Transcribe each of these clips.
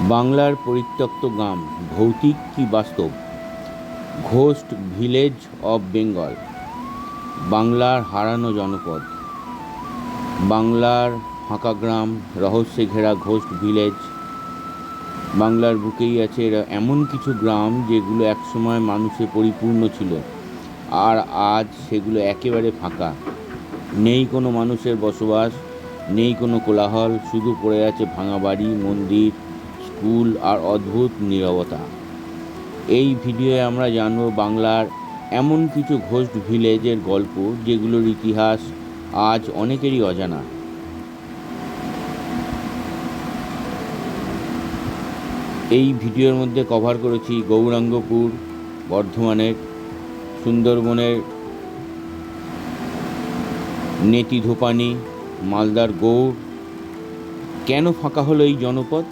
বাংলার পরিত্যক্ত গ্রাম, ভৌতিক কি বাস্তব? Ghost village of Bengal. বাংলার হারানো জনপদ। বাংলার ফাঁকা গ্রাম, রহস্যে ঘেরা ঘোস্ট ভিলেজ। বাংলার বুকেই আছে এমন কিছু গ্রাম যেগুলো একসময় মানুষে পরিপূর্ণ ছিল, আর আজ সেগুলো একেবারে ফাঁকা। নেই কোনো মানুষের বসবাস, নেই কোনো কোলাহল, শুধু পড়ে আছে ভাঙা বাড়ি, মন্দির, স্কুল আর অদ্ভুত নীরবতা। এই ভিডিওয়ে আমরা জানব বাংলার এমন কিছু ঘোস্ট ভিলেজের গল্প যেগুলোর ইতিহাস আজ অনেকেরই অজানা। এই ভিডিওর মধ্যে কভার করেছি গৌরাঙ্গপুর বর্ধমানের, সুন্দরবনের নেতি ধোপানি, মালদার গৌড়। কেন ফাঁকা হলো এই জনপদ?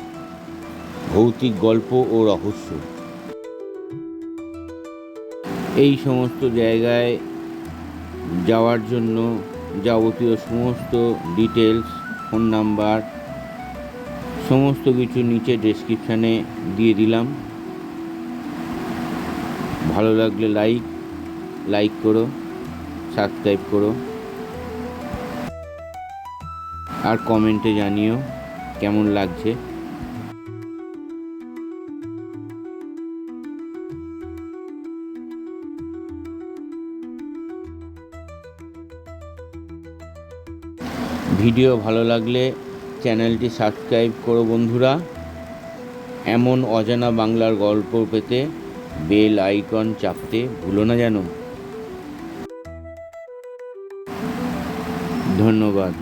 ভৌতিক গল্প ও রহস্য। এই সমস্ত জায়গায় যাওয়ার জন্য যাবতীয় সমস্ত ডিটেলস, ফোন নাম্বার, সমস্ত কিছু নিচে ডেসক্রিপশানে দিয়ে দিলাম। ভালো লাগলে লাইক করো, সাবস্ক্রাইব করো, আর কমেন্টে জানিও কেমন লাগছে। ভিডিও ভালো লাগলে চ্যানেলটি সাবস্ক্রাইব করো বন্ধুরা। এমন অজানা বাংলার গল্প পেতে বেল আইকন চাপতে ভুলো না যেন। ধন্যবাদ।